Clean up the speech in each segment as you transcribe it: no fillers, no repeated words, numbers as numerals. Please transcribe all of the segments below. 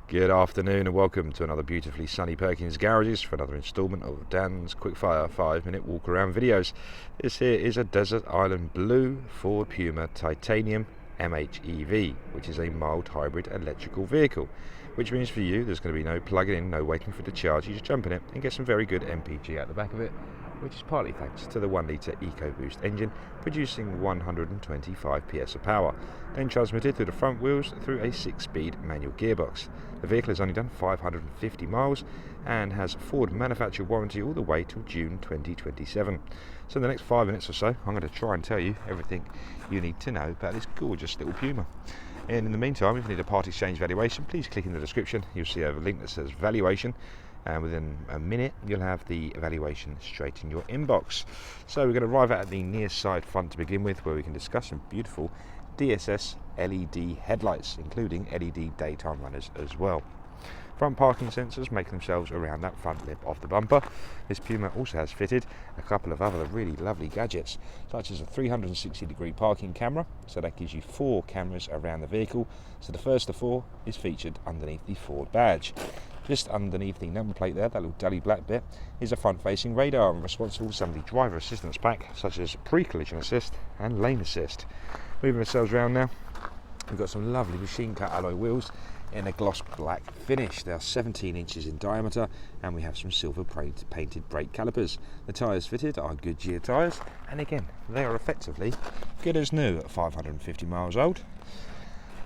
Good afternoon and welcome to another beautifully sunny Perkins Garages for another instalment of Dan's Quickfire 5-minute walk around videos. This here is a Desert Island Blue Ford Puma Titanium MHEV, which is a mild hybrid electrical vehicle, which means for you there's going to be no plugging in, no waiting for it to charge. You just jump in it and get some very good MPG out the back of it, which is partly thanks to the 1-litre EcoBoost engine producing 125 PS of power, then transmitted through the front wheels through a 6-speed manual gearbox. The vehicle has only done 550 miles and has Ford manufacturer warranty all the way till June 2027. So in the next 5 minutes or so, I'm going to try and tell you everything you need to know about this gorgeous little Puma. And in the meantime, if you need a part exchange valuation, please click in the description. You'll see a link that says valuation, and within a minute you'll have the valuation straight in your inbox. So we're going to arrive at the near side front to begin with, where we can discuss some beautiful DSS LED headlights, including LED daytime runners as well. Front parking sensors make themselves around that front lip of the bumper. This Puma also has fitted a couple of other really lovely gadgets, such as a 360-degree parking camera, so that gives you 4 cameras around the vehicle. So the first of 4 is featured underneath the Ford badge. Just underneath the number plate there, that little dully black bit, is a front-facing radar and responsible for some of the driver assistance pack, such as pre-collision assist and lane assist. Moving ourselves around now, we've got some lovely machine cut alloy wheels in a gloss black finish. They are 17 inches in diameter, and we have some silver painted brake calipers. The tyres fitted are Goodyear tyres, and again they are effectively good as new at 550 miles old.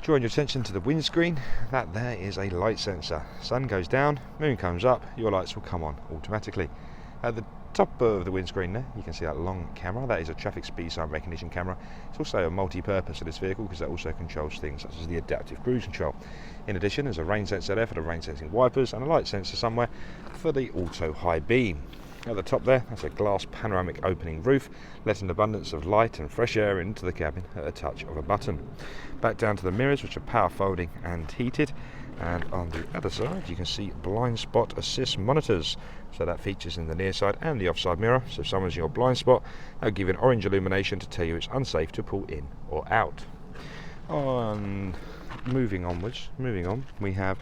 Drawing your attention to the windscreen, that there is a light sensor. Sun goes down, moon comes up, your lights will come on automatically. At the top of the windscreen there, you can see that long camera. That is a traffic speed sign recognition camera. It's also a multi-purpose for this vehicle because that also controls things such as the adaptive cruise control. In addition, there's a rain sensor there for the rain sensing wipers and a light sensor somewhere for the auto high beam. At the top there, that's a glass panoramic opening roof, letting an abundance of light and fresh air into the cabin at a touch of a button. Back down to the mirrors, which are power folding and heated, and on the other side you can see blind spot assist monitors, so that features in the near side and the offside mirror. So if someone's in your blind spot, they'll give you an orange illumination to tell you it's unsafe to pull in or out. Moving on, we have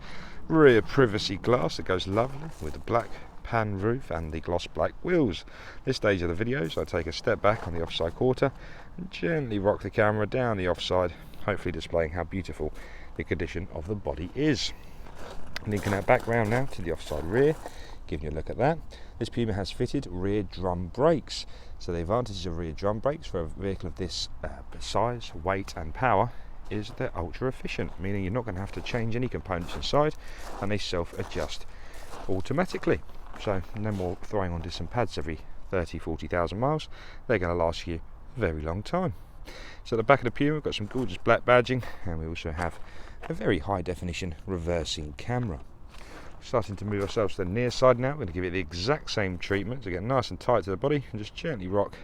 rear privacy glass that goes lovely with the black pan roof and the gloss black wheels. This stage of the video, so I take a step back on the offside quarter and gently rock the camera down the offside, hopefully displaying how beautiful the condition of the body is. Linking that back round now to the offside rear, giving you a look at that. This Puma has fitted rear drum brakes. So the advantages of rear drum brakes for a vehicle of this size, weight and power is they're ultra efficient, meaning you're not going to have to change any components inside, and they self-adjust automatically. So no more throwing on disc and pads every 30-40,000 miles. They're going to last you a very long time. So at the back of the Puma, we've got some gorgeous black badging, and we also have a very high definition reversing camera. Starting to move ourselves to the near side now. We're going to give it the exact same treatment to get nice and tight to the body, and just gently rock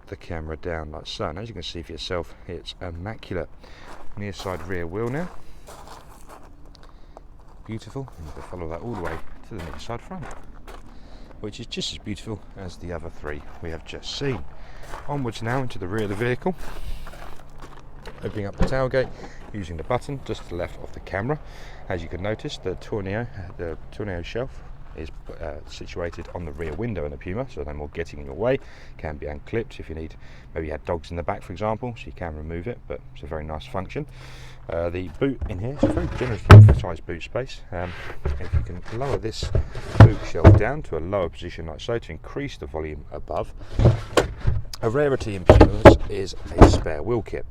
the camera down like so. And as you can see for yourself, it's immaculate. Near side rear wheel now, beautiful, and you can follow that all the way to the near side front, which is just as beautiful as the other 3 we have just seen. Onwards now into the rear of the vehicle, opening up the tailgate using the button just to the left of the camera. As you can notice, the tornado shelf is situated on the rear window in the Puma, so no more getting in your way. Can be unclipped if you need, maybe you had dogs in the back for example, so you can remove it, but it's a very nice function. The boot in here is a very generously sized boot space. If you can lower this boot shelf down to a lower position like so to increase the volume above. A rarity in Pumas is a spare wheel kit.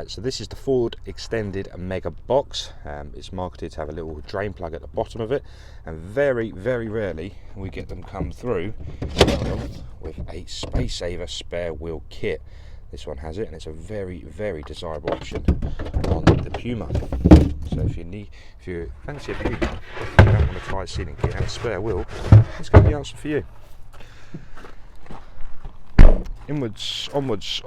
So this is the Ford extended MegaBox. It's marketed to have a little drain plug at the bottom of it, and very, very rarely we get them come through with a space saver spare wheel kit. This one has it, and it's a very, very desirable option on the Puma. So if you fancy a Puma, you don't want to try a sealing kit and a spare wheel, it's going to be the answer for you. Inwards, onwards.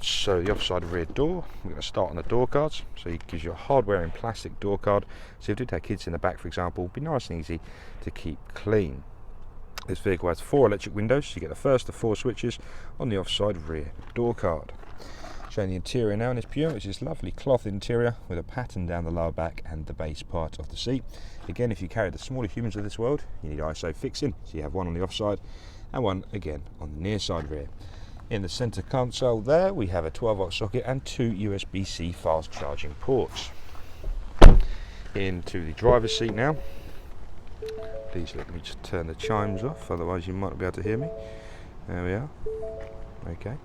So the offside rear door, we're going to start on the door cards. So it gives you a hardware and plastic door card, so if you do have kids in the back for example, it'll be nice and easy to keep clean. This vehicle has 4 electric windows, so you get the first of 4 switches on the offside rear door card. Showing the interior now in this Puma, which is lovely cloth interior with a pattern down the lower back and the base part of the seat. Again, if you carry the smaller humans of this world, you need ISO fixing, so you have one on the offside and one again on the near side rear. In the centre console there, we have a 12-volt socket and 2 USB-C fast charging ports. Into the driver's seat now. Please let me just turn the chimes off, otherwise you might not be able to hear me. There we are. Okay.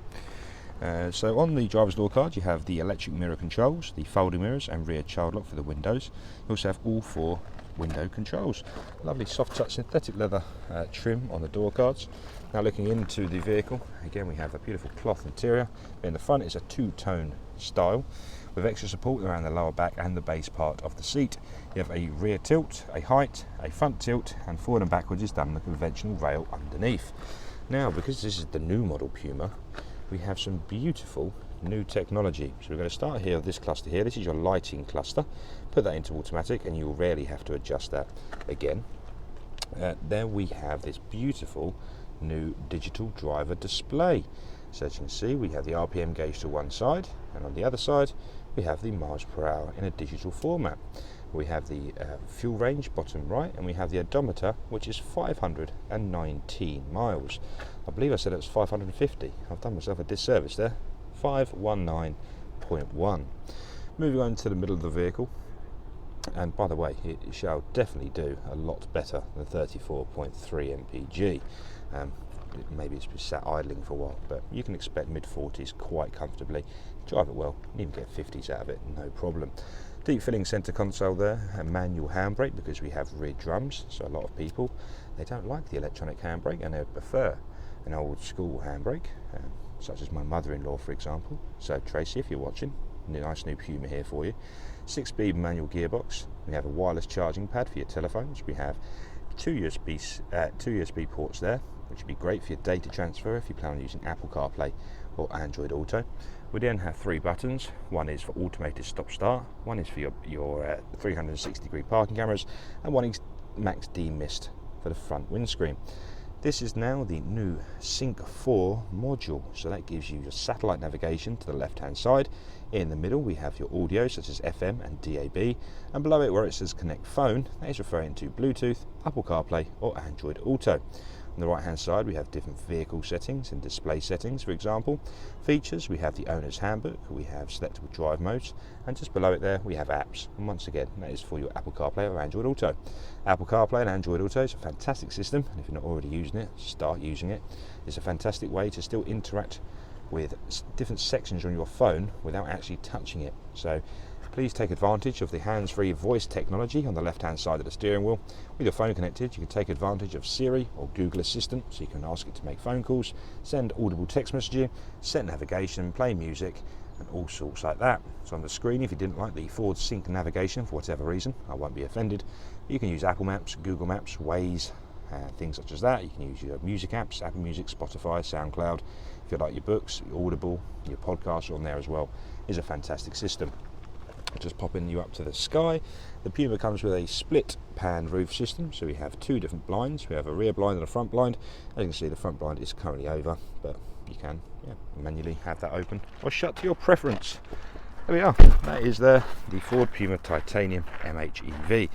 So on the driver's door card you have the electric mirror controls, the folding mirrors and rear child lock for the windows. You also have all 4 window controls. Lovely soft touch synthetic leather trim on the door cards. Now looking into the vehicle, again we have a beautiful cloth interior. In the front is a 2-tone style with extra support around the lower back and the base part of the seat. You have a rear tilt, a height, a front tilt, and forward and backwards is done on the conventional rail underneath. Now, because this is the new model Puma, we have some beautiful new technology. So we're going to start here with this cluster here. This is your lighting cluster. Put that into automatic and you'll rarely have to adjust that again. There we have this beautiful new digital driver display. So as you can see, we have the RPM gauge to one side, and on the other side we have the miles per hour in a digital format. We have the fuel range bottom right, and we have the odometer, which is 519 miles. I believe I said it was 550. I've done myself a disservice there. 519.1. Moving on to the middle of the vehicle, and by the way, it shall definitely do a lot better than 34.3 mpg. Maybe it's been sat idling for a while, but you can expect mid-40s quite comfortably. Drive it well, you can get 50s out of it, no problem. Deep filling centre console there, a manual handbrake because we have rear drums, so a lot of people, they don't like the electronic handbrake and they prefer an old school handbrake, such as my mother-in-law for example. So Tracy, if you're watching, nice new Puma here for you. 6-speed manual gearbox. We have a wireless charging pad for your telephones. We have two USB ports there, which would be great for your data transfer if you plan on using Apple CarPlay or Android Auto. We then have 3 buttons. One is for automated stop-start, one is for your 360-degree parking cameras, and one is max demist for the front windscreen. This is now the new Sync 4 module, so that gives you your satellite navigation to the left-hand side. In the middle we have your audio such as FM and DAB, and below it where it says Connect Phone, that is referring to Bluetooth, Apple CarPlay or Android Auto. On the right hand side we have different vehicle settings and display settings. For example, features, we have the owner's handbook, we have selectable drive modes, and just below it there we have apps, and once again that is for your Apple CarPlay or Android Auto. Apple CarPlay and Android Auto is a fantastic system, and if you're not already using it, start using it. It's a fantastic way to still interact with different sections on your phone without actually touching it. So please take advantage of the hands-free voice technology on the left-hand side of the steering wheel. With your phone connected, you can take advantage of Siri or Google Assistant, so you can ask it to make phone calls, send audible text messaging, set navigation, play music, and all sorts like that. So on the screen, if you didn't like the forward sync navigation for whatever reason, I won't be offended. You can use Apple Maps, Google Maps, Waze, things such as that. You can use your music apps, Apple Music, Spotify, SoundCloud. If you like your books, your Audible, your podcasts are on there as well. It's a fantastic system. Just popping you up to the sky. The Puma comes with a split pan roof system, so we have 2 different blinds. We have a rear blind and a front blind. As you can see, the front blind is currently over, but you can manually have that open or shut to your preference. There we are. That is the Ford Puma Titanium MHEV.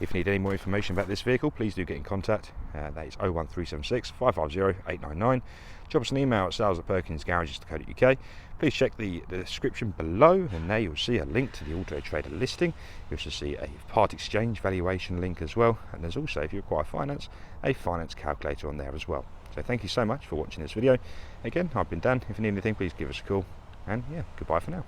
If you need any more information about this vehicle, please do get in contact. That is 01376 550 899. Drop us an email at sales@perkinsgarages.co.uk. Please check the description below, and there you'll see a link to the Auto Trader listing. You'll also see a part exchange valuation link as well, and there's also, if you require finance, a finance calculator on there as well. So thank you so much for watching this video. Again, I've been Dan. If you need anything, please give us a call, and goodbye for now.